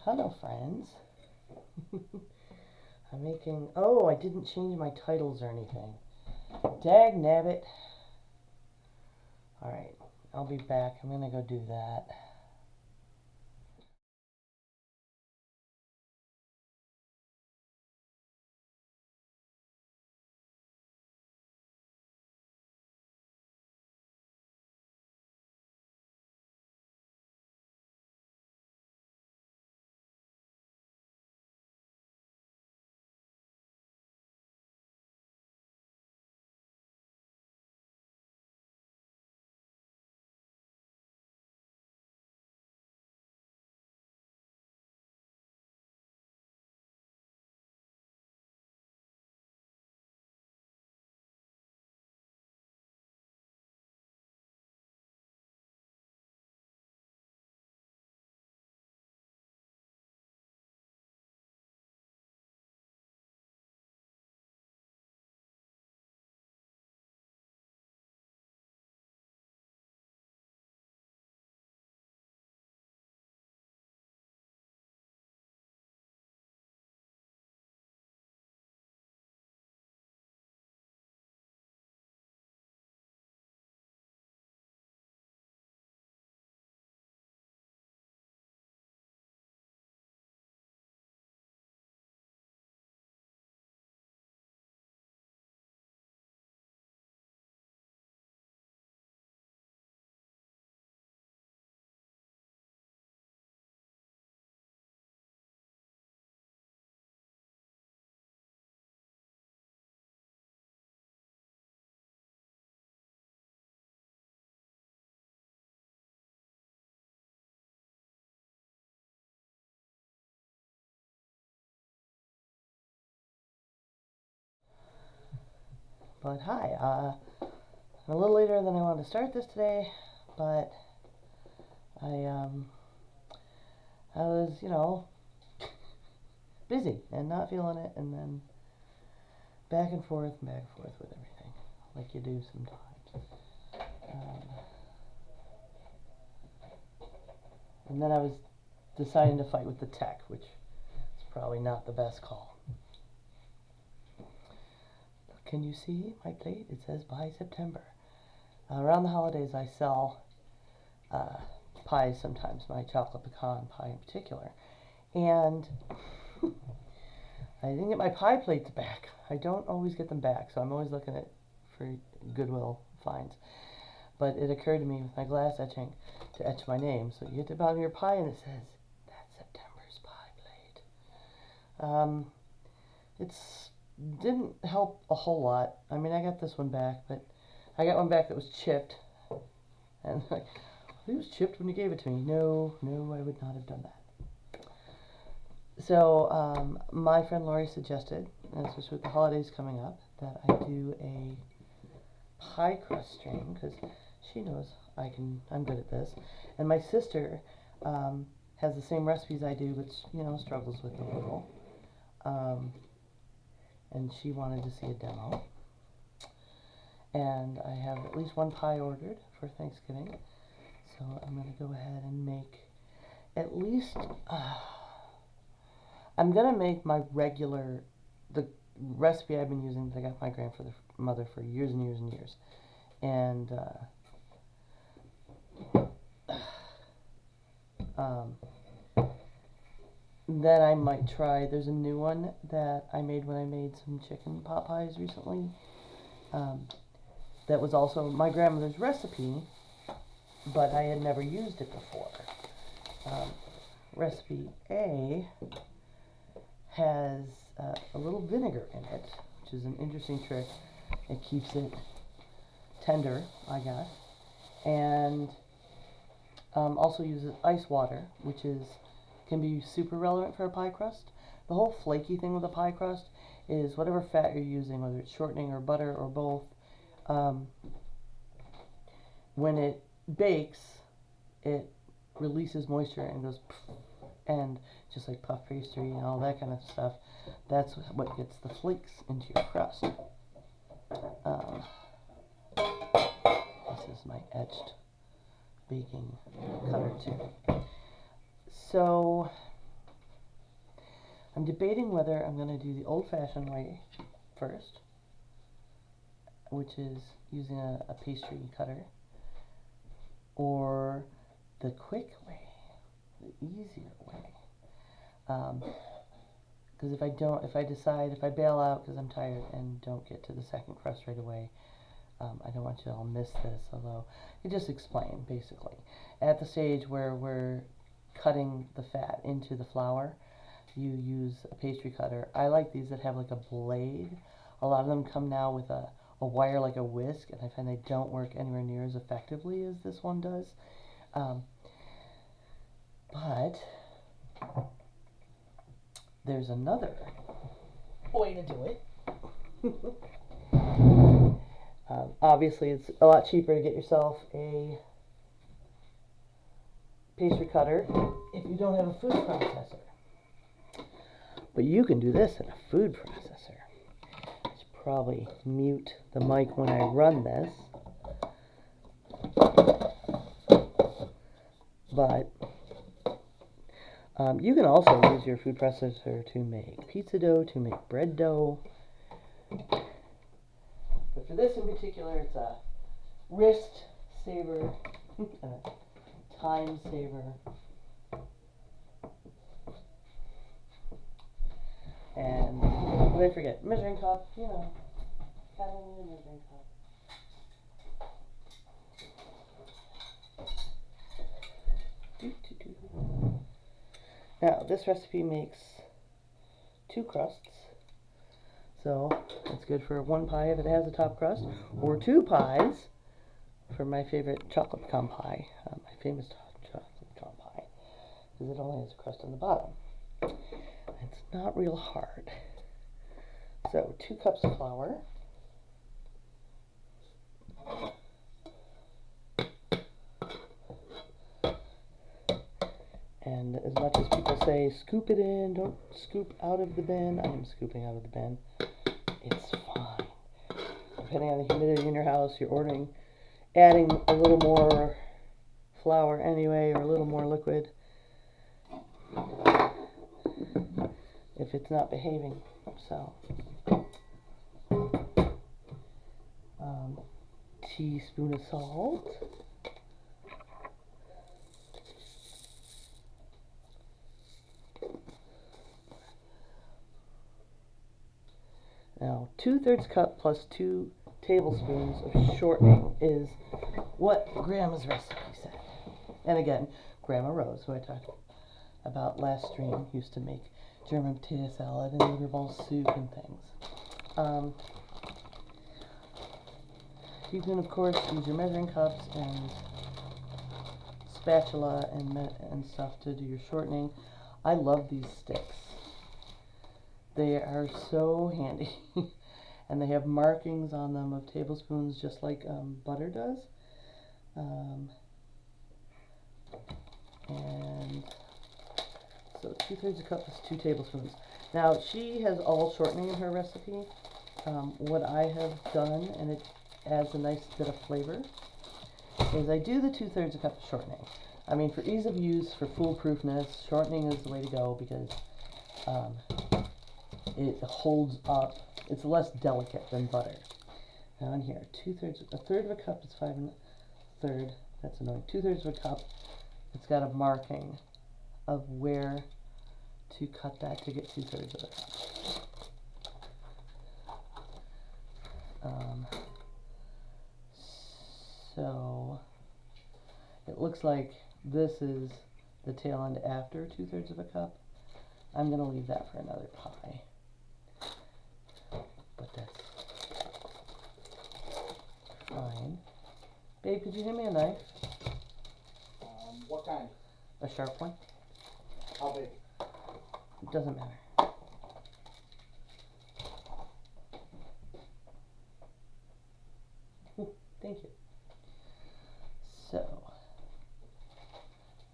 Hello, friends. I'm making. Oh, I didn't change my titles or anything. Dag nabbit. Alright, I'll be back. I'm gonna go do that. But hi, I'm a little later than I wanted to start this today, but I, um, I was, busy and not feeling it, and then back and forth with everything, like you do sometimes. Um, and then I was deciding to fight with the tech, which is probably not the best call. Can you see my plate? It says by September. Around the holidays, I sell uh, pies sometimes, my chocolate pecan pie in particular. And I didn't get my pie plates back. I don't always get them back, so I'm always looking at for Goodwill finds. But it occurred to me with my glass etching to etch my name. So you get to the bottom of your pie and it says, that's September's pie plate. It's didn't help a whole lot. I mean, I got this one back, but I got one back that was chipped. And like, it was chipped when you gave it to me. No, no, I would not have done that. So my friend Lori suggested, especially with the holidays coming up, that I do a pie crust stream because she knows I'm good at this, and my sister has the same recipes I do, but struggles with a little, um, and she wanted to see a demo, and I have at least one pie ordered for Thanksgiving, so I'm gonna go ahead and make at least. I'm gonna make my regular, the recipe I've been using that I got my grandmother for years and years and years, and um, then I might try. There's a new one that I made when I made some chicken pot pies recently. Um, that was also my grandmother's recipe, but I had never used it before. Um, Recipe A has a little vinegar in it, which is an interesting trick. It keeps it tender, I guess, and also uses ice water, which can be super relevant for a pie crust. The whole flaky thing with a pie crust is whatever fat you're using, whether it's shortening or butter or both. Um, when it bakes, it releases moisture and goes, and just like puff pastry and all that kind of stuff, that's what gets the flakes into your crust. Um, this is my etched baking cutter too. So I'm debating whether I'm going to do the old-fashioned way first, which is using a pastry cutter, or the quick way, the easier way. Because if I bail out because I'm tired and don't get to the second crust right away, I don't want you to all miss this, although you just explain, basically. At the stage where we're cutting the fat into the flour, you use a pastry cutter. I like these that have like a blade. A lot of them come now with a wire like a whisk, and I find they don't work anywhere near as effectively as this one does. But there's another way to do it. Obviously, it's a lot cheaper to get yourself a pastry cutter if you don't have a food processor. But you can do this in a food processor. I should probably mute the mic when I run this. But you can also use your food processor to make pizza dough, to make bread dough. But for this in particular, it's a wrist saver, a time saver. And what did I forget? Measuring cup, you know. Kind of need a measuring cup. Now, this recipe makes 2 crusts. So, it's good for 1 pie if it has a top crust, or 2 pies for my favorite chocolate pecan pie, my famous chocolate pecan pie, because it only has a crust on the bottom. It's not real hard. So 2 cups of flour, and as much as people say scoop it in, don't scoop out of the bin, I am scooping out of the bin. It's fine. Depending on the humidity in your house, you're adding a little more flour anyway, or a little more liquid if it's not behaving. So, teaspoon of salt, now 2/3 cup plus 2 tablespoons of shortening is what Grandma's recipe said. And again, Grandma Rose, who I talked about last stream, used to make German potato salad and liver ball soup and things. You can, of course, use your measuring cups and spatula and stuff to do your shortening. I love these sticks. They are so handy. And they have markings on them of tablespoons, just like butter does. And so 2/3 a cup is 2 tablespoons. Now, she has all shortening in her recipe. What I have done, and it adds a nice bit of flavor, is I do the 2/3 a cup of shortening. I mean, for ease of use, for foolproofness, shortening is the way to go because it holds up. It's less delicate than butter. Now in here, a third of a cup is 5 1/3. That's annoying. 2/3 of a cup. It's got a marking of where to cut that to get 2/3 of a cup. So it looks like this is the tail end after 2/3 of a cup. I'm going to leave that for another pie. But that's fine. Babe, could you hand me a knife? What kind? A sharp one? How big? It doesn't matter. Thank you. So,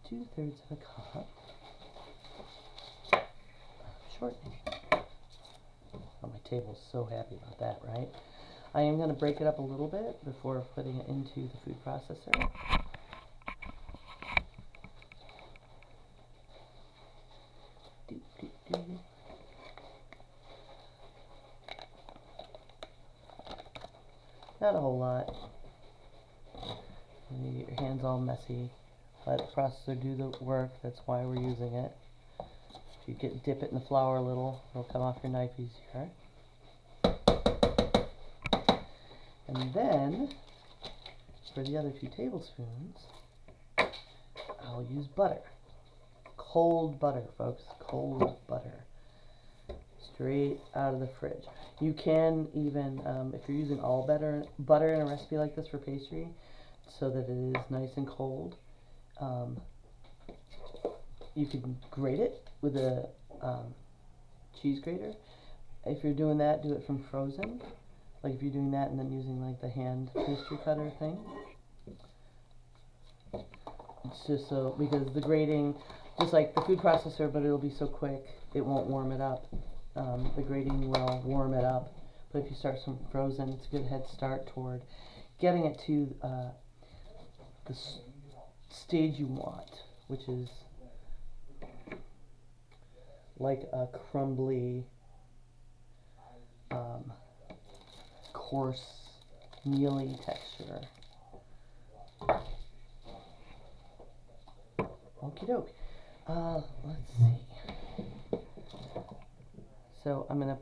2/3 of a cup shortening. Oh, my table's so happy about that, right? I am going to break it up a little bit before putting it into the food processor. not a whole lot. And you get your hands all messy. Let the processor do the work. That's why we're using it. If you dip it in the flour a little, it'll come off your knife easier. And then, for the other 2 tablespoons, I'll use butter. Cold butter, folks. Cold butter. Straight out of the fridge. You can even, if you're using all butter in a recipe like this for pastry, so that it is nice and cold, you can grate it with a cheese grater. If you're doing that, do it from frozen. Like if you're doing that and then using like the hand pastry cutter thing. It's just so, because the grating, just like the food processor, but it'll be so quick, it won't warm it up. The grating will warm it up. But if you start some frozen, it's a good head start toward getting it to the stage you want, which is like a crumbly, coarse, mealy texture. Okie doke. Let's see. So I'm gonna.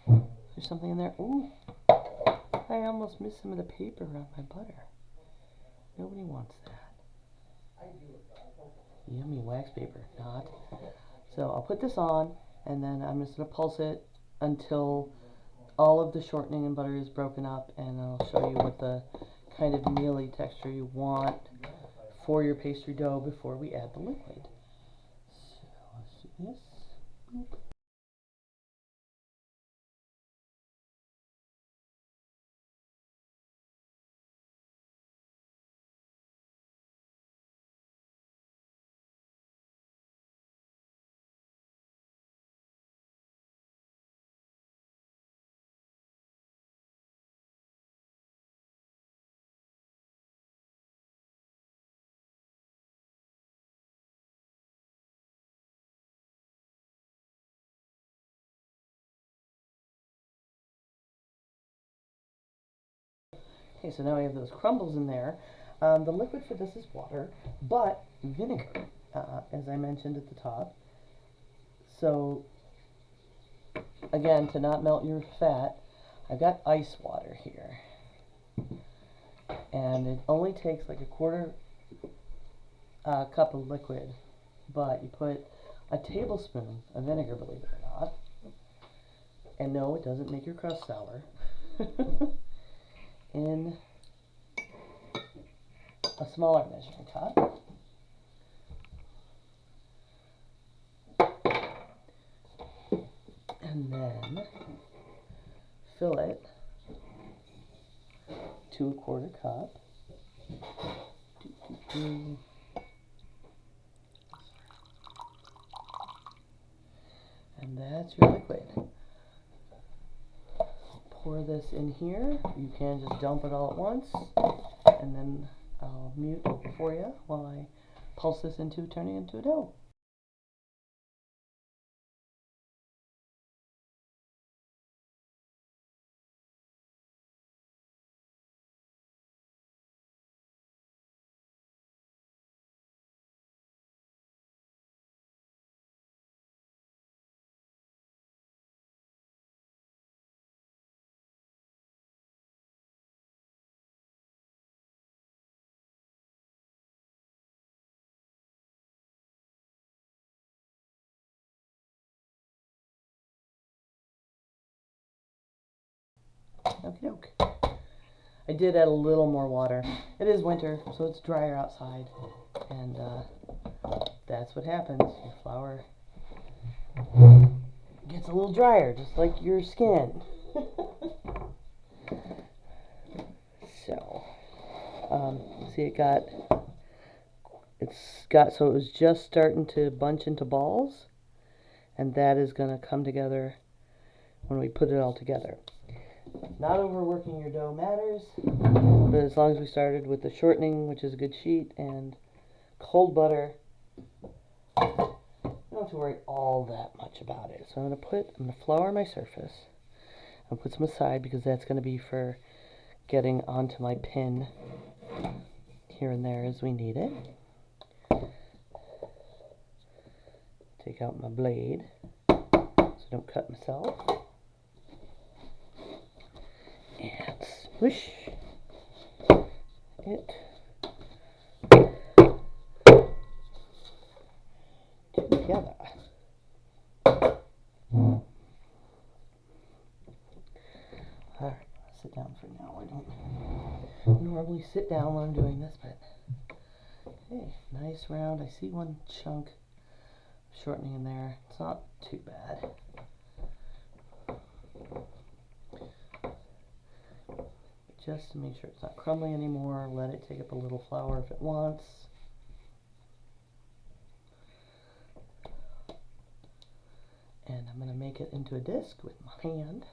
There's something in there. Ooh, I almost missed some of the paper on my butter. Nobody wants that. Yummy wax paper, not. So I'll put this on, and then I'm just gonna pulse it until all of the shortening and butter is broken up, and I'll show you what the kind of mealy texture you want for your pastry dough before we add the liquid. So let's do this. Boop. Okay, so now we have those crumbles in there. The liquid for this is water, but vinegar, as I mentioned at the top. So, again, to not melt your fat, I've got ice water here. And it only takes like a quarter cup of liquid, but you put a tablespoon of vinegar, believe it or not. And no, it doesn't make your crust sour. In a smaller measuring cup. And then fill it to a quarter cup. And that's your liquid. Pour this in here. You can just dump it all at once, and then I'll mute for you while I pulse this into turning it into a dough. Okie doke. I did add a little more water. It is winter, so it's drier outside, and that's what happens. Your flour gets a little drier, just like your skin. So, see, so it was just starting to bunch into balls, and that is going to come together when we put it all together. Not overworking your dough matters, but as long as we started with the shortening, which is a good sheet, and cold butter, you don't have to worry all that much about it. So I'm going to flour my surface. I'll put some aside because that's going to be for getting onto my pin here and there as we need it. Take out my blade so I don't cut myself. And swish it together. Alright, sit down for now. I don't normally sit down when I'm doing this, but okay, nice round. I see one chunk shortening in there. It's not too bad. Just to make sure it's not crumbly anymore, let it take up a little flour if it wants. And I'm going to make it into a disc with my hand.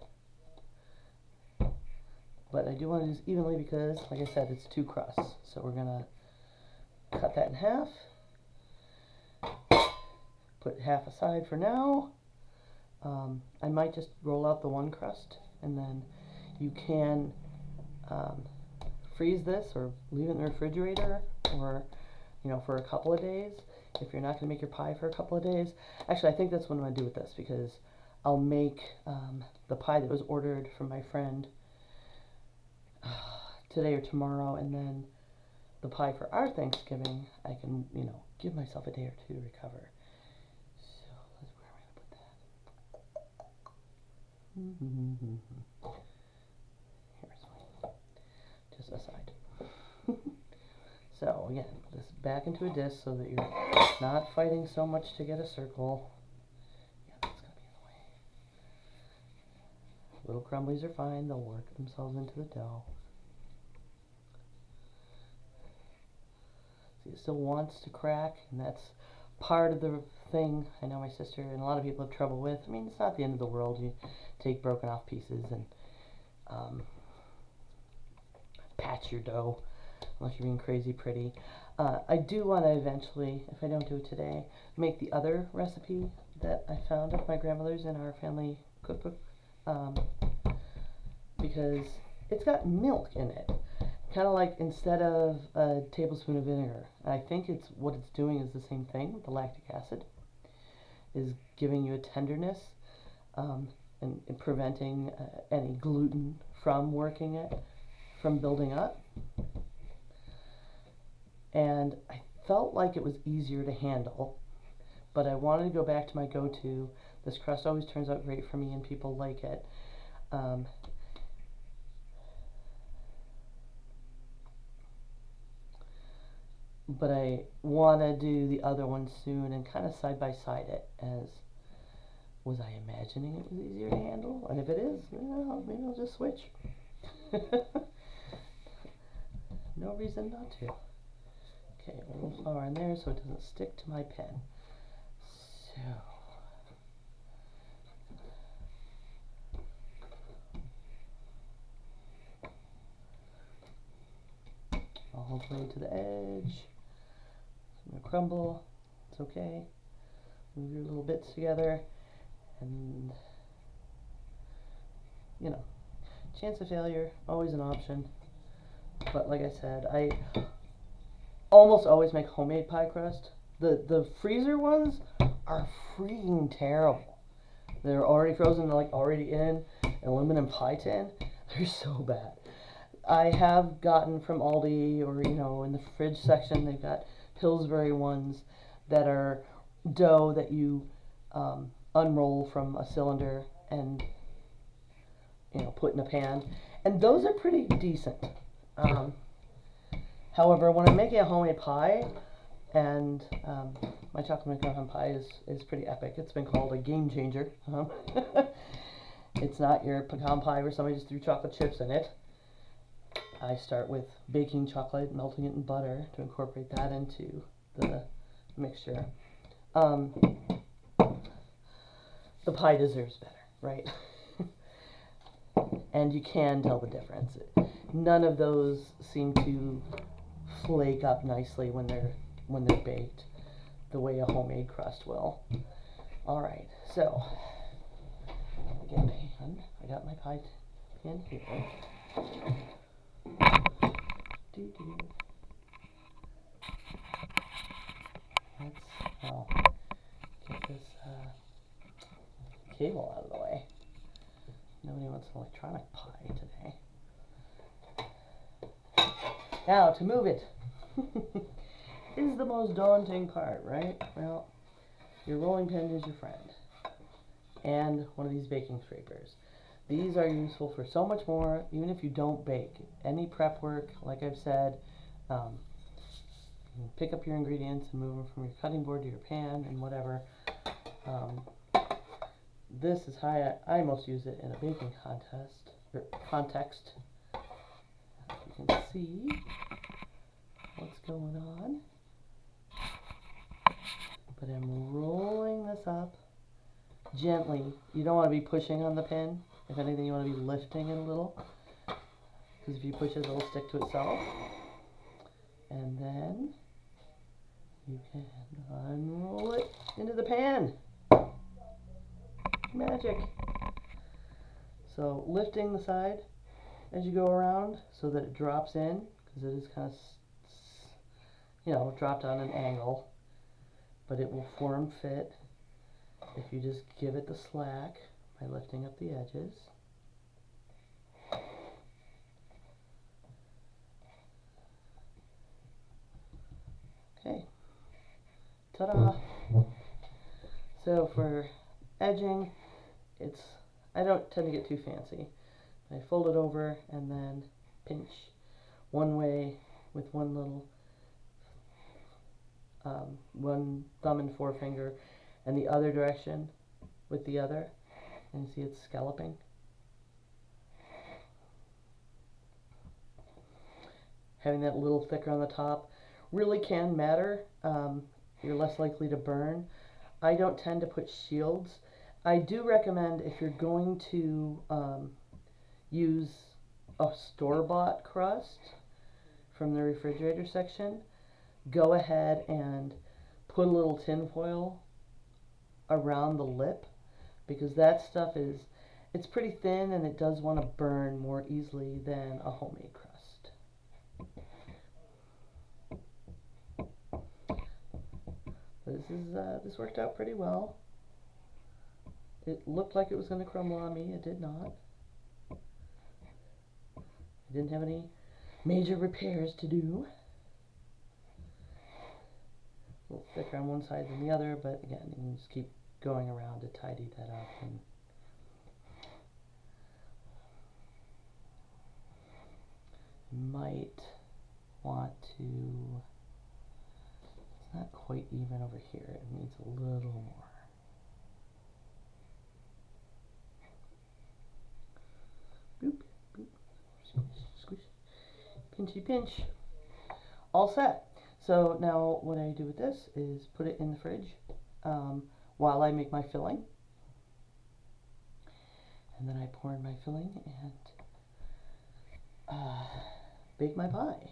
But I do want to do this evenly because, like I said, it's 2 crusts. So we're going to cut that in half. Put half aside for now. I might just roll out the 1 crust, and then you can freeze this or leave it in the refrigerator, or for a couple of days if you're not going to make your pie for a couple of days. Actually, I think that's what I'm going to do with this, because I'll make the pie that was ordered from my friend today or tomorrow, and then the pie for our Thanksgiving I can give myself a day or 2 to recover. So where am I going to put that? Here's one. Just aside. So again, put this back into a disc so that you're not fighting so much to get a circle. Yeah, that's going to be in the way. Little crumblies are fine. They'll work themselves into the dough. See, it still wants to crack, and that's part of the thing I know my sister and a lot of people have trouble with. I mean, it's not the end of the world. You take broken off pieces and patch your dough, unless you're being crazy pretty. I do want to eventually, if I don't do it today, make the other recipe that I found of my grandmother's in our family cookbook, because it's got milk in it. Kind of like instead of a tablespoon of vinegar. I think what it's doing is the same thing with the lactic acid, is giving you a tenderness and preventing any gluten from building up. And I felt like it was easier to handle, but I wanted to go back to my go-to. This crust always turns out great for me and people like it. But I want to do the other one soon and kind of side by side it, as was I imagining it was easier to handle? And if it is, maybe I'll just switch. No reason not to. Okay, a little flour in there so it doesn't stick to my pen. So, all the way to the edge. It's going to crumble. It's okay. Move your little bits together, and chance of failure, always an option. But like I said, I almost always make homemade pie crust. The freezer ones are freaking terrible. They're already frozen, like already in an aluminum pie tin. They're so bad. I have gotten from Aldi, or in the fridge section, they've got Pillsbury ones that are dough that you unroll from a cylinder and put in a pan, and those are pretty decent. However, when I'm making a homemade pie, and my chocolate pecan pie is pretty epic. It's been called a game changer. It's not your pecan pie where somebody just threw chocolate chips in it. I start with baking chocolate, melting it in butter to incorporate that into the mixture. The pie deserves better, right? And you can tell the difference. None of those seem to flake up nicely when they're baked the way a homemade crust will. All right, so I got my pie pan here. Let's, well, get this cable out of the way. Nobody wants an electronic pie today. Now, to move it is the most daunting part, right? Well, your rolling pin is your friend. And one of these baking scrapers. These are useful for so much more, even if you don't bake. Any prep work, like I've said, you can pick up your ingredients and move them from your cutting board to your pan and whatever. This is how I most use it in a baking context. You can see what's going on. But I'm rolling this up gently. You don't want to be pushing on the pin. If anything, you want to be lifting it a little. Because if you push it, it'll stick to itself. And then you can unroll it into the pan. Magic. So lifting the side as you go around so that it drops in, because it is kind of, dropped on an angle, but it will form fit if you just give it the slack by lifting up the edges. Okay. Ta-da! So for edging, I don't tend to get too fancy. I fold it over and then pinch one way with one little, one thumb and forefinger, and the other direction with the other, and you see it's scalloping. Having that a little thicker on the top really can matter. You're less likely to burn. I don't tend to put shields. I do recommend, if you're going to use a store-bought crust from the refrigerator section, go ahead and put a little tin foil around the lip, because that stuff it's pretty thin and it does want to burn more easily than a homemade crust. This worked out pretty well. It looked like it was going to crumble on me. It did not. I didn't have any major repairs to do. A little thicker on one side than the other, but again, you can just keep going around to tidy that up. And you might want to, it's not quite even over here. It needs a little more. Boop, boop, squish, squish, pinchy pinch. All set. So now what I do with this is put it in the fridge while I make my filling. And then I pour in my filling and bake my pie.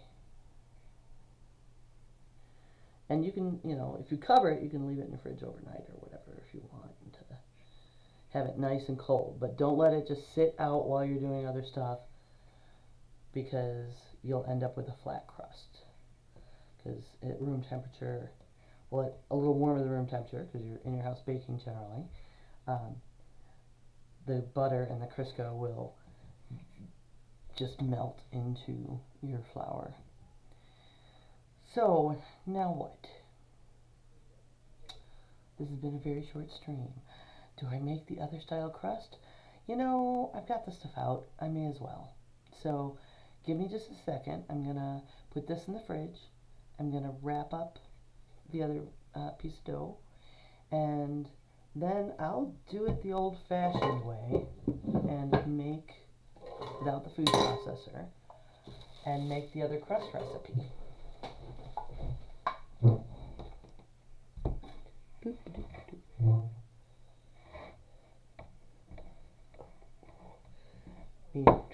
And you can, if you cover it, you can leave it in the fridge overnight or whatever if you want to have it nice and cold. But don't let it just sit out while you're doing other stuff, because you'll end up with a flat crust. Because at room temperature, well, a little warmer than room temperature, because you're in your house baking generally, the butter and the Crisco will just melt into your flour. So, now what? This has been a very short stream. Do I make the other style crust? I've got the stuff out. I may as well. So, give me just a second. I'm going to put this in the fridge. I'm going to wrap up the other piece of dough. And then I'll do it the old-fashioned way and make, without the food processor, and make the other crust recipe.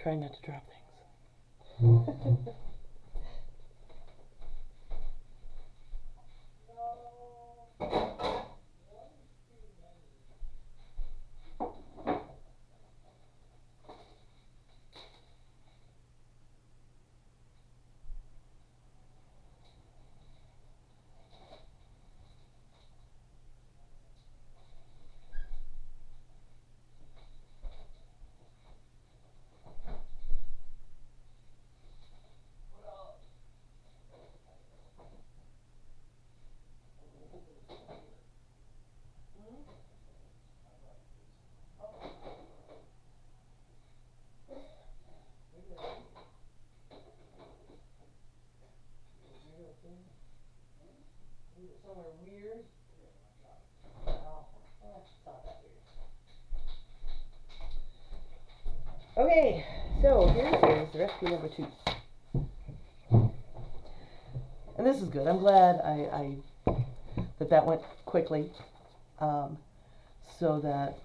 Try not to drop things. Is it somewhere weird? Oh, it's not that weird. Okay, so here is recipe number 2. And this is good. I'm glad that went quickly, so that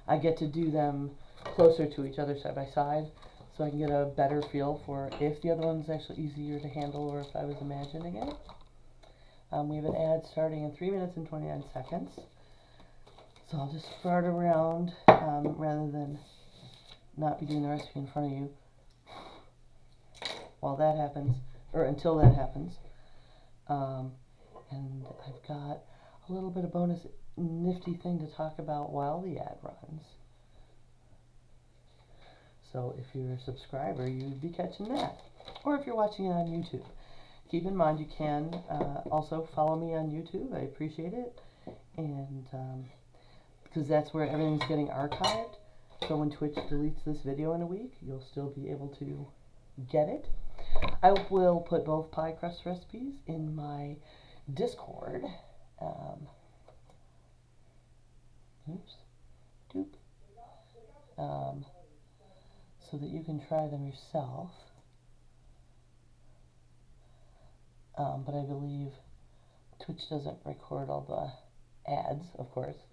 I get to do them closer to each other side by side, so I can get a better feel for if the other one's actually easier to handle or if I was imagining it. We have an ad starting in 3 minutes and 29 seconds. So I'll just fart around rather than not be doing the recipe in front of you while that happens, or until that happens. And I've got a little bit of bonus nifty thing to talk about while the ad runs. So if you're a subscriber, you'd be catching that. Or if you're watching it on YouTube. Keep in mind you can also follow me on YouTube. I appreciate it. And because that's where everything's getting archived. So when Twitch deletes this video in a week, you'll still be able to get it. I will put both pie crust recipes in my Discord. So that you can try them yourself. But I believe Twitch doesn't record all the ads, of course.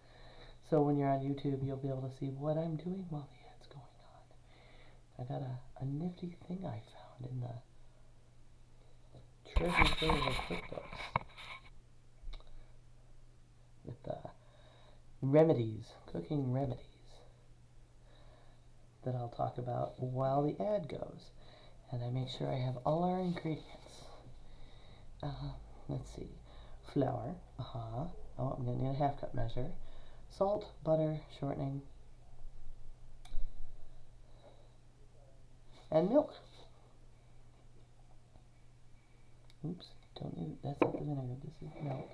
So when you're on YouTube, you'll be able to see what I'm doing while the ad's going on. I got a nifty thing I found in the treasure trove of cookbooks with the remedies, cooking remedies, that I'll talk about while the ad goes. And I make sure I have all our ingredients. Let's see. Flour. Oh, I'm going to need a 1/2 cup measure. Salt, butter, shortening, and milk. Oops, don't need, that's not the vinegar, this is milk.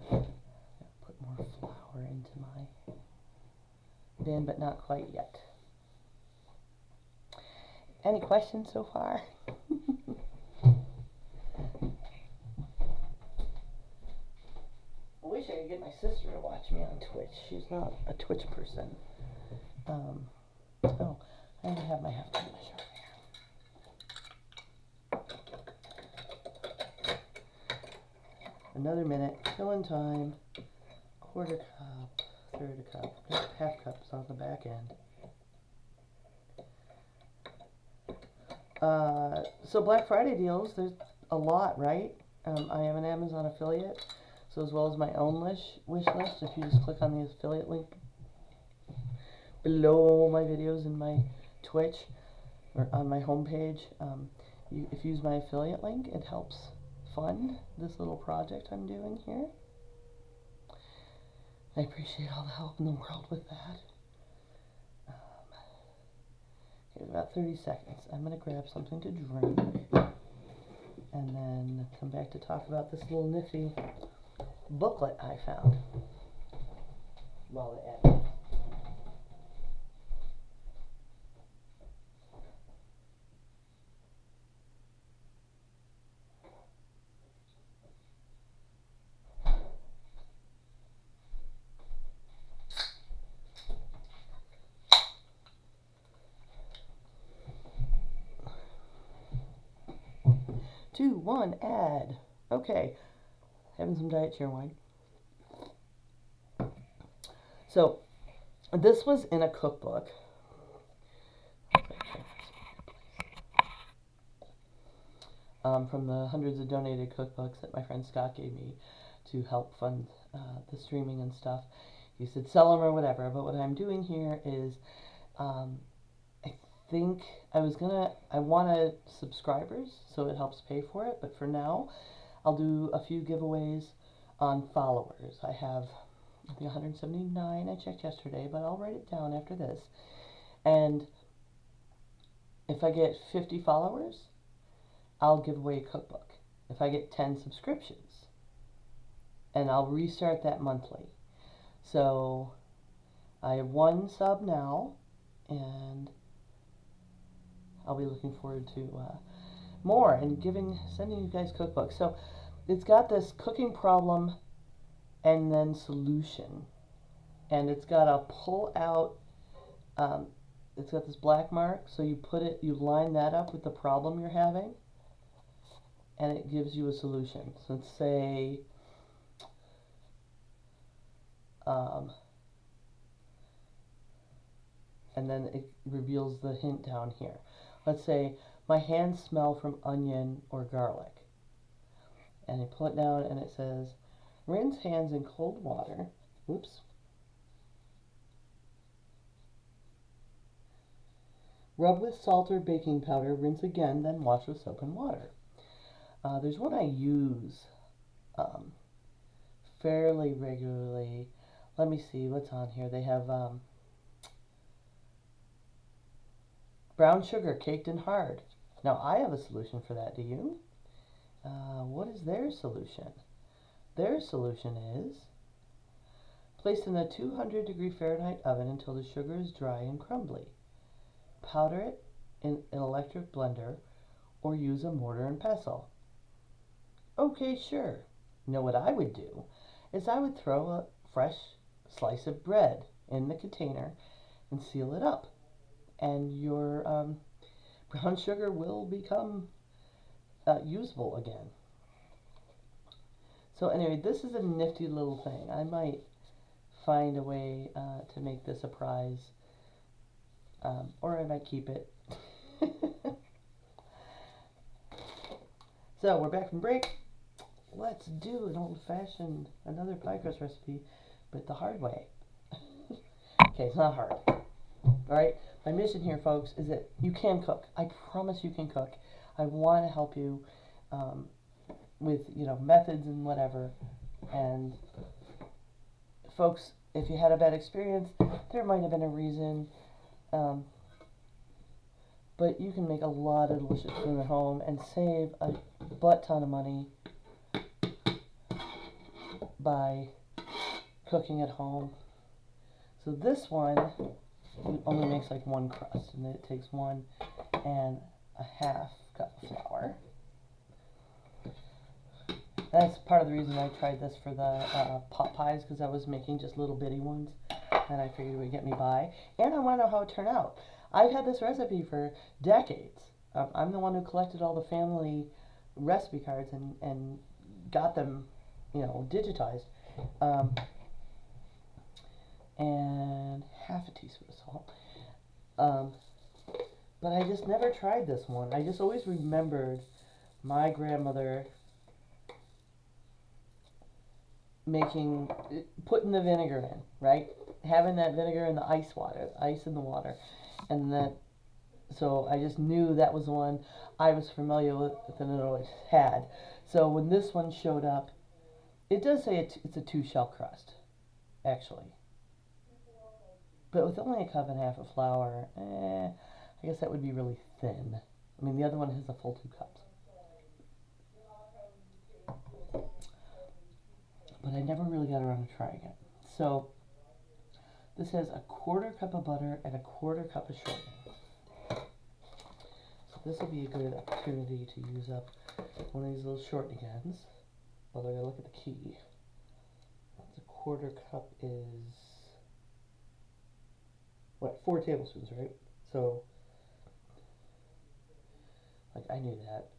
Gotta put more flour into my bin, but not quite yet. Any questions so far? I wish I could get my sister to watch me on Twitch. She's not a Twitch person. Oh, I don't have my 1/2 cup measure here. Another minute, killing time. 1/4 cup, 1/3 cup, 1/2 cup is on the back end. So Black Friday deals, there's a lot, right? I have an Amazon affiliate, so as well as my own wish list. If you just click on the affiliate link below my videos in my Twitch or on my homepage, if you use my affiliate link, it helps fund this little project I'm doing here. I appreciate all the help in the world with that. Okay, about 30 seconds. I'm going to grab something to drink and then come back to talk about this little nifty booklet I found while the ad. Two, one, ad. Okay, having some diet cheer wine. So, this was in a cookbook. From the hundreds of donated cookbooks that my friend Scott gave me to help fund the streaming and stuff. He said sell them or whatever, but what I'm doing here is I think I wanted subscribers, so it helps pay for it, but for now, I'll do a few giveaways on followers. I have, I think, 179, I checked yesterday, but I'll write it down after this. And if I get 50 followers, I'll give away a cookbook. If I get 10 subscriptions, and I'll restart that monthly. So, I have 1 sub now, and I'll be looking forward to more and sending you guys cookbooks. So it's got this cooking problem and then solution, and it's got a pull out. It's got this black mark, so you line that up with the problem you're having, and it gives you a solution. So let's say, and then it reveals the hint down here. Let's say, my hands smell from onion or garlic. And you pull it down and it says, rinse hands in cold water. Oops. Rub with salt or baking powder, rinse again, then wash with soap and water. There's one I use fairly regularly. Let me see what's on here. They have brown sugar caked and hard. Now, I have a solution for that. Do you? What is their solution? Their solution is placed in a 200-degree Fahrenheit oven until the sugar is dry and crumbly. Powder it in an electric blender or use a mortar and pestle. Okay, sure. You know what I would do is I would throw a fresh slice of bread in the container and seal it up. And your brown sugar will become usable again. So anyway, this is a nifty little thing. I might find a way to make this a prize, or I might keep it. So we're back from break. Let's do an old-fashioned, another pie crust recipe, but the hard way. Okay, it's not hard. Alright, my mission here, folks, is that you can cook. I promise you can cook. I want to help you with, methods and whatever. And folks, if you had a bad experience, there might have been a reason. But you can make a lot of delicious food at home and save a butt ton of money by cooking at home. So this one only makes like one crust, and it takes 1 1/2 cup of flour. That's part of the reason I tried this for the pot pies, because I was making just little bitty ones, and I figured it would get me by. And I want to know how it turned out. I've had this recipe for decades. I'm the one who collected all the family recipe cards and got them, digitized. And 1/2 teaspoon of salt. But I just never tried this one. I just always remembered my grandmother putting the vinegar in, right? Having that vinegar in the ice in the water. And so I just knew that was the one I was familiar with and it always had. So when this one showed up, it does say it's a 2-shell crust, actually. But with only 1.5 cups of flour, I guess that would be really thin. I mean, the other one has a full 2 cups. But I never really got around to trying it. So this has 1/4 cup of butter and 1/4 cup of shortening. So this will be a good opportunity to use up one of these little shortening ends. Although I gotta look at the key. It's 1/4 cup is 4 tablespoons, right? So, I knew that.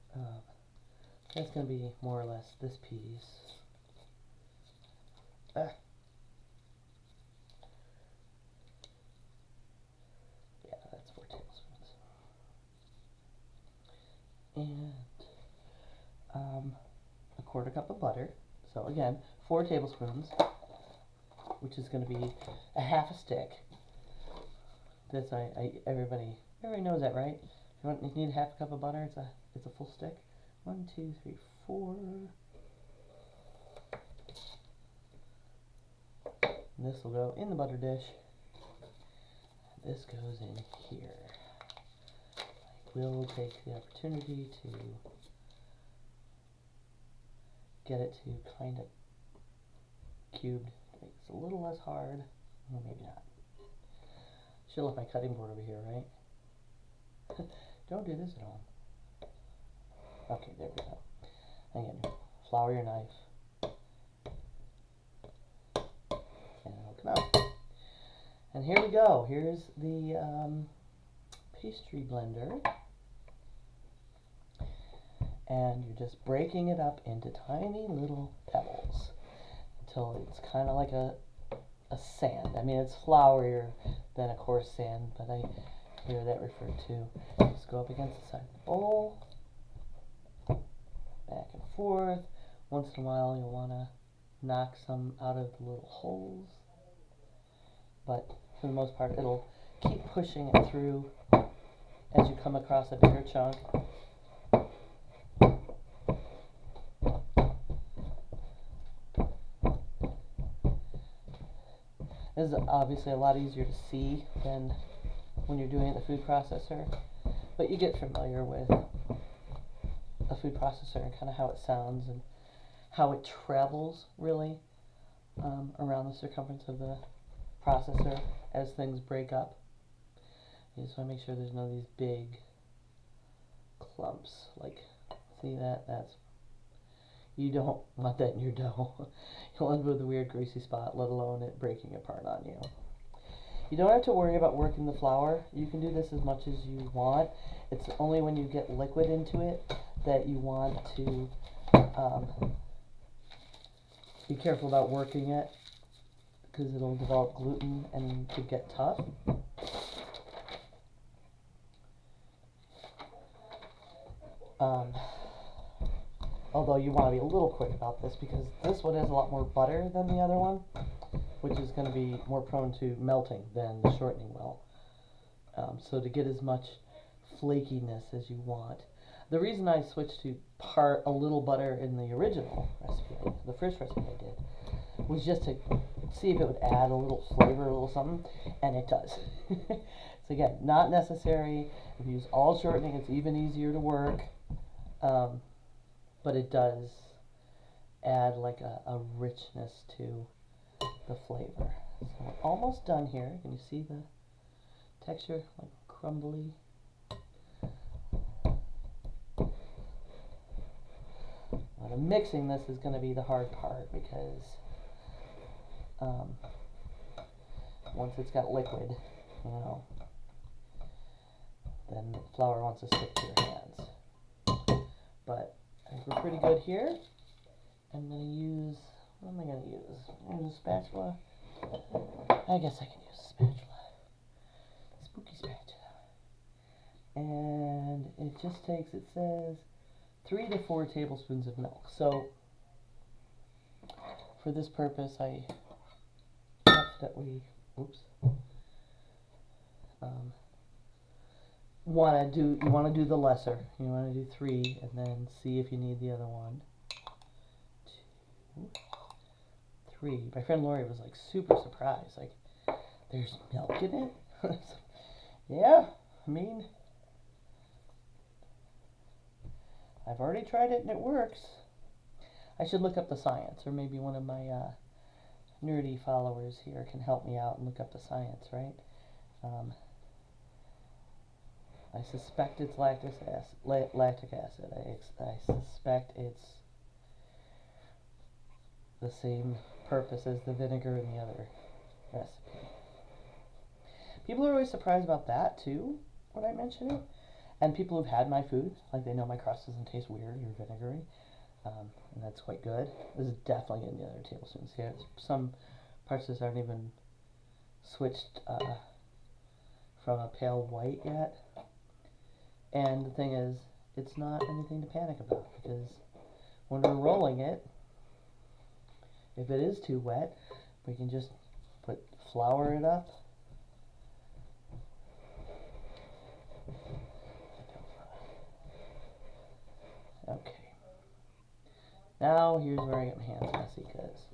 That's gonna be more or less this piece. Yeah, that's 4 tablespoons. And 1/4 cup of butter. So again, 4 tablespoons, which is going to be 1/2 stick. That's everybody knows that, right? If you need 1/2 cup of butter, it's a full stick. 1, 2, 3, 4. And this will go in the butter dish. This goes in here. I will take the opportunity to get it to kind of cubed. Make this a little less hard, or maybe not. Should have left my cutting board over here, right? Don't do this at home. Okay, there we go. Again, flour your knife. And it'll come out. And here we go. Here's the pastry blender. And you're just breaking it up into tiny little pebbles until it's kind of like a sand. I mean, it's flourier than a coarse sand, but I hear that referred to. Just go up against the side of the bowl, back and forth. Once in a while, you'll want to knock some out of the little holes, but for the most part, it'll keep pushing it through as you come across a bigger chunk. This is obviously a lot easier to see than when you're doing it in the food processor, but you get familiar with a food processor and kind of how it sounds and how it travels really around the circumference of the processor as things break up. You just want to make sure there's none of these big clumps. Like, see that? That's, you don't want that in your dough. You'll end up with a weird greasy spot, let alone it breaking apart on you. You don't have to worry about working the flour. You can do this as much as you want. It's only when you get liquid into it that you want to be careful about working it, because it'll develop gluten and could get tough. Although you want to be a little quick about this, because this one has a lot more butter than the other one, which is going to be more prone to melting than the shortening will. So to get as much flakiness as you want. The reason I switched to a little butter in the original recipe, the first recipe I did, was just to see if it would add a little flavor, a little something, and it does. So again, not necessary. If you use all shortening, it's even easier to work, but it does add like a richness to the flavor. So we're almost done here. Can you see the texture, like crumbly? Now, mixing this is going to be the hard part, because once it's got liquid, you know, then the flour wants to stick to your hands. But I think we're pretty good here. I'm going to use, what am I going to use? I'm going to use a spatula. I guess I can use a spatula. Spooky spatula. And it just takes, it says, 3 to 4 tablespoons of milk. So for this purpose, I definitely, you want to do the lesser. You want to do 3 and then see if you need the other one. 2, 3. My friend Lori was like super surprised. Like, there's milk in it? Yeah, I mean, I've already tried it and it works. I should look up the science, or maybe one of my nerdy followers here can help me out and look up the science, right? I suspect it's lactic acid. I suspect it's the same purpose as the vinegar in the other recipe. People are always surprised about that too when I mention it. And people who've had my food, like, they know my crust doesn't taste weird or vinegary, and that's quite good. This is definitely in the other tablespoons here. Some parts of this aren't even switched from a pale white yet. And the thing is, it's not anything to panic about, because when we're rolling it, if it is too wet, we can just flour it up. Okay. Now here's where I get my hands messy, because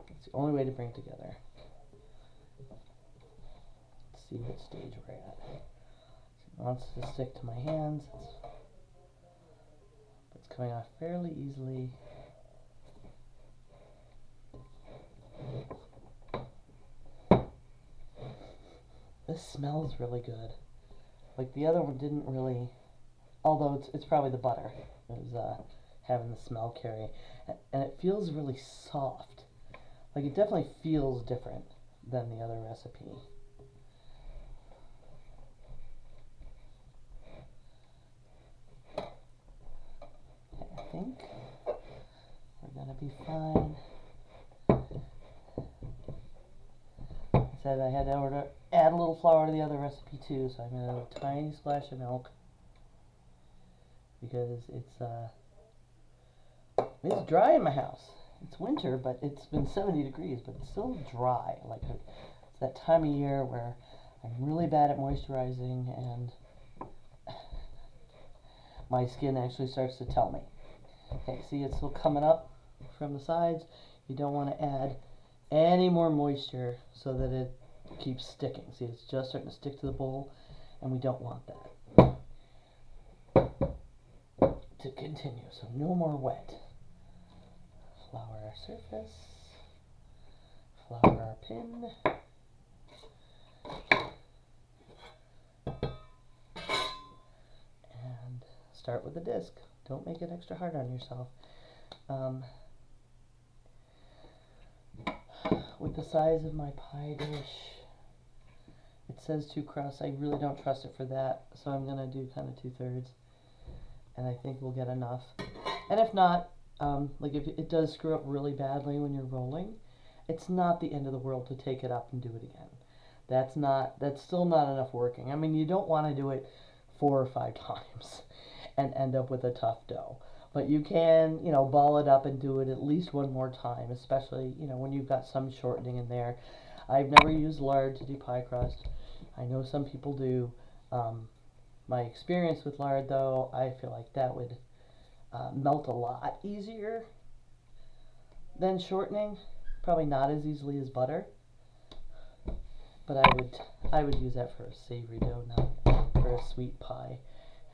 it's the only way to bring it together. Let's see what stage we're at. It wants to stick to my hands. It's coming off fairly easily. This smells really good. Like, the other one didn't really although it's probably the butter is having the smell carry, and it feels really soft. Like it definitely feels different than the other recipe. Okay, I think we're gonna be fine. I said I had to add a little flour to the other recipe too, so I'm gonna add a tiny splash of milk because it's dry in my house. It's winter, but it's been 70 degrees, but it's still dry. Like it's that time of year where I'm really bad at moisturizing, and my skin actually starts to tell me. Okay, see, it's still coming up from the sides. You don't want to add any more moisture so that it keeps sticking. See, it's just starting to stick to the bowl, and we don't want that to continue. So no more wet. Flour our surface, flour our pin, and start with the disc. Don't make it extra hard on yourself. With the size of my pie dish, it says 2 crusts. I really don't trust it for that, so I'm gonna do kind of 2/3, and I think we'll get enough. And if not, like if it does screw up really badly when you're rolling, it's not the end of the world to take it up and do it again. That's still not enough working. I mean, you don't want to do it 4 or 5 times and end up with a tough dough. But you can, ball it up and do it at least one more time, especially, when you've got some shortening in there. I've never used lard to do pie crust. I know some people do. My experience with lard, though, I feel like that would melt a lot easier than shortening. Probably not as easily as butter. But I would use that for a savory dough, not for a sweet pie.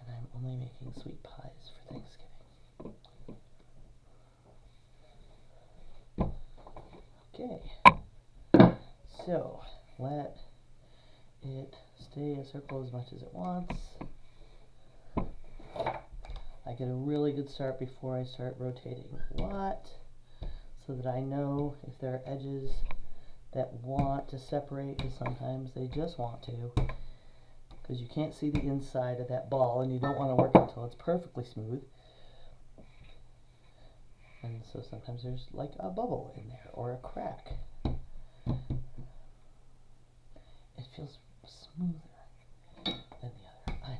And I'm only making sweet pies for Thanksgiving. Okay, so let it stay a circle as much as it wants. I get a really good start before I start rotating a lot, so that I know if there are edges that want to separate, because sometimes they just want to, because you can't see the inside of that ball, and you don't want to work until it's perfectly smooth. And so sometimes there's like a bubble in there or a crack. It feels smoother than the other. I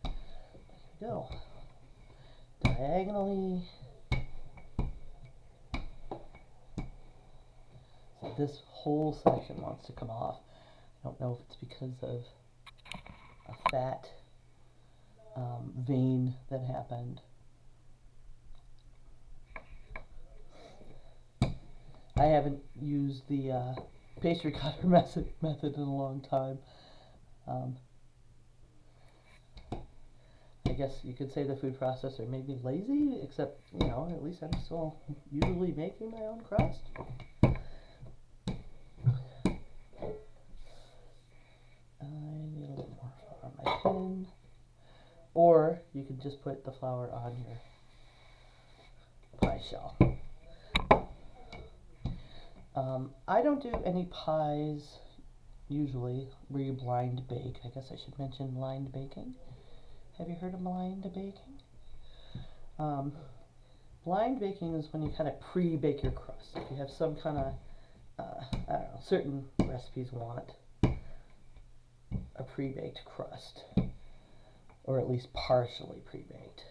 don't know. There we go. Diagonally. So this whole section wants to come off. I don't know if it's because of a fat vein that happened. I haven't used the pastry cutter method in a long time. I guess you could say the food processor made me lazy, except, at least I'm still usually making my own crust. I need a little more flour on my pan. Or you could just put the flour on your pie shell. I don't do any pies usually where you blind bake. I guess I should mention blind baking. Have you heard of blind baking? Blind baking is when you kind of pre-bake your crust. If you have some kind of, I don't know, certain recipes want a pre-baked crust, or at least partially pre-baked.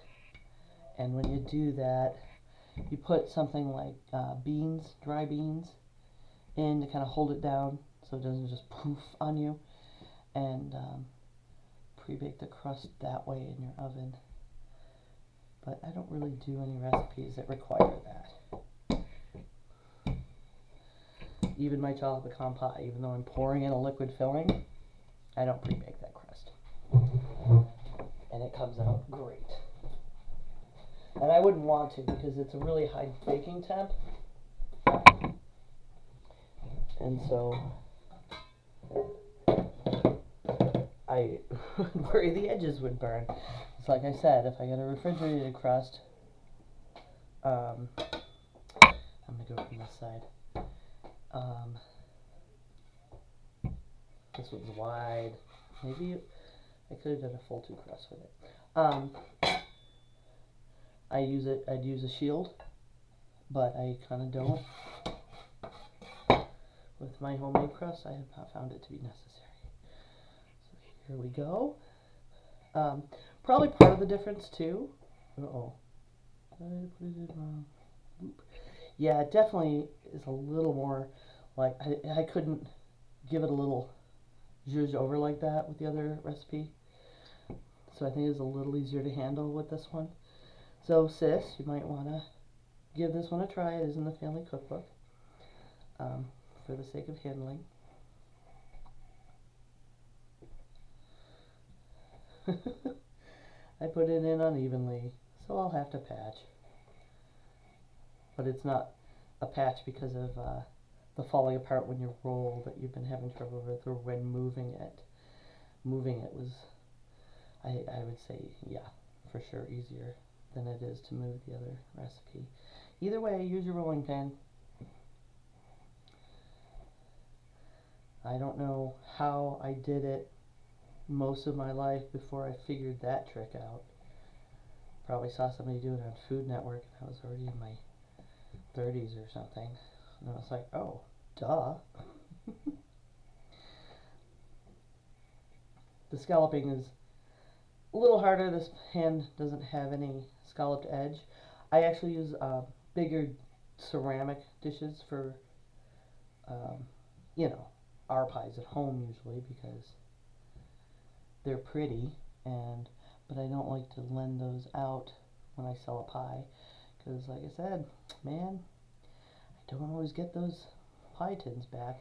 And when you do that, you put something like beans, dry beans, in to kind of hold it down so it doesn't just poof on you, and pre-bake the crust that way in your oven. But I don't really do any recipes that require that. Even my chocolate pecan pie, even though I'm pouring in a liquid filling, I don't pre-bake that crust. And it comes out great. And I wouldn't want to, because it's a really high baking temp. And so I worry the edges would burn. It's like I said, if I get a refrigerated crust, I'm going to go from this side. This one's wide. Maybe I could have done a full 2 crust with it. I'd use a shield, but I kind of don't. With my homemade crust, I have not found it to be necessary. So here we go. Probably part of the difference too. Uh-oh. Did I put it in wrong? Oop. Yeah, it definitely is a little more like, I couldn't give it a little zhuzh over like that with the other recipe. So I think it's a little easier to handle with this one. So sis, you might want to give this one a try. It is in the family cookbook, for the sake of handling. I put it in unevenly, so I'll have to patch. But it's not a patch because of the falling apart when you roll that you've been having trouble with, or when moving it. Moving it was, I would say, yeah, for sure easier than it is to move the other recipe. Either way, use your rolling pin. I don't know how I did it most of my life before I figured that trick out. Probably saw somebody do it on Food Network, and I was already in my 30s or something. And I was like, oh, duh. The scalloping is a little harder. This pan doesn't have any scalloped edge. I actually use bigger ceramic dishes for, you know, our pies at home usually, because they're pretty, but I don't like to lend those out when I sell a pie, because like I said, man, I don't always get those pie tins back.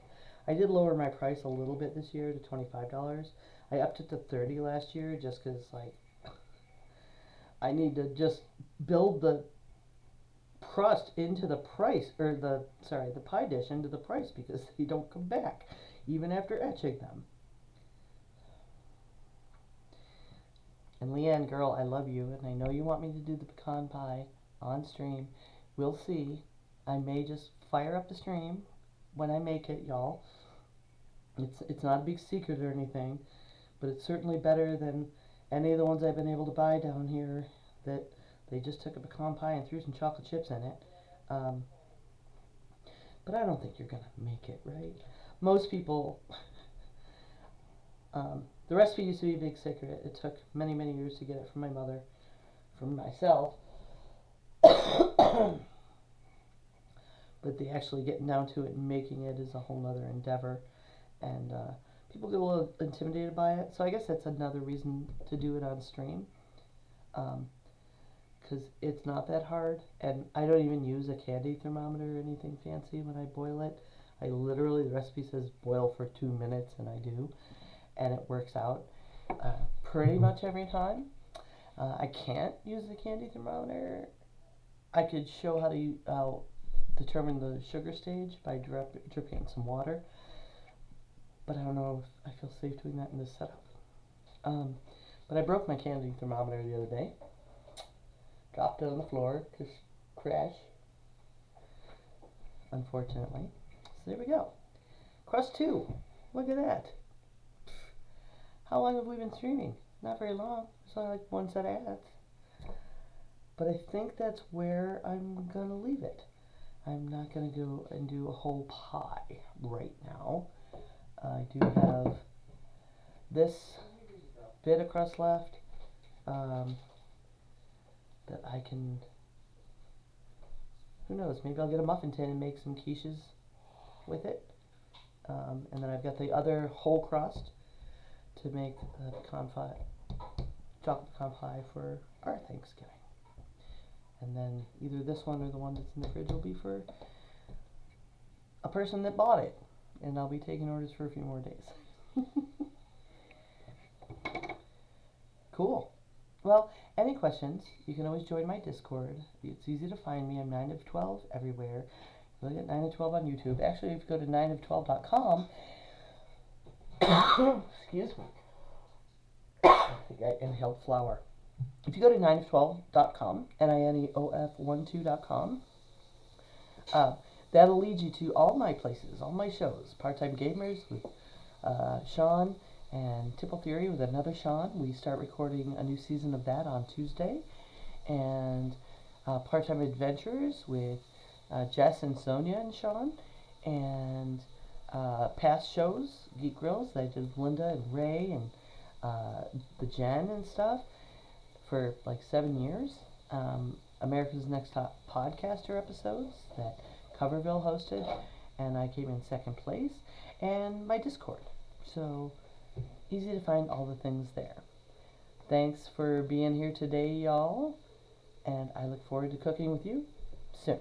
I did lower my price a little bit this year to $25. I upped it to $30 last year just because, like, I need to just build the crust into the price, or the pie dish into the price, because they don't come back even after etching them. And Leanne, girl, I love you, and I know you want me to do the pecan pie on stream. We'll see. I may just fire up the stream when I make it, y'all. It's not a big secret or anything, but it's certainly better than any of the ones I've been able to buy down here that they just took a pecan pie and threw some chocolate chips in it. But I don't think you're going to make it, right? Most people, the recipe used to be a big secret. It took many, many years to get it from my mother, from myself. But the actually getting down to it and making it is a whole other endeavor. And people get a little intimidated by it. So I guess that's another reason to do it on stream. Because it's not that hard. And I don't even use a candy thermometer or anything fancy when I boil it. I literally, the recipe says boil for 2 minutes, and I do. And it works out pretty much every time. I can't use the candy thermometer. I could show how to determine the sugar stage by dripping in some water. But I don't know if I feel safe doing that in this setup. But I broke my candy thermometer the other day. Dropped it on the floor to crash, unfortunately. So there we go. Crust 2. Look at that. How long have we been streaming? Not very long. It's only like 1 set of ads. But I think that's where I'm going to leave it. I'm not going to go and do a whole pie right now. I do have this bit of crust left that I can, who knows, maybe I'll get a muffin tin and make some quiches with it. And then I've got the other whole crust to make the chocolate pecan pie for our Thanksgiving. And then either this one or the one that's in the fridge will be for a person that bought it. And I'll be taking orders for a few more days. Cool. Well, any questions, you can always join my Discord. It's easy to find me. I'm 9 of 12 everywhere. You look at 9 of 12 on YouTube. Actually, if you go to 9of12.com, excuse me. I think I inhaled flour. if you go to 9of12.com, NINEOF12.com, that'll lead you to all my places, all my shows. Part-Time Gamers with Sean, and Tipple Theory with another Sean. We start recording a new season of that on Tuesday. And Part-Time Adventures with Jess and Sonia and Sean. And past shows, Geek Grills, that I did with Linda and Ray and the Jen and stuff for like 7 years. America's Next Top Podcaster episodes that Coverville hosted, and I came in second place, and my Discord. So easy to find all the things there. Thanks for being here today, y'all, and I look forward to cooking with you soon.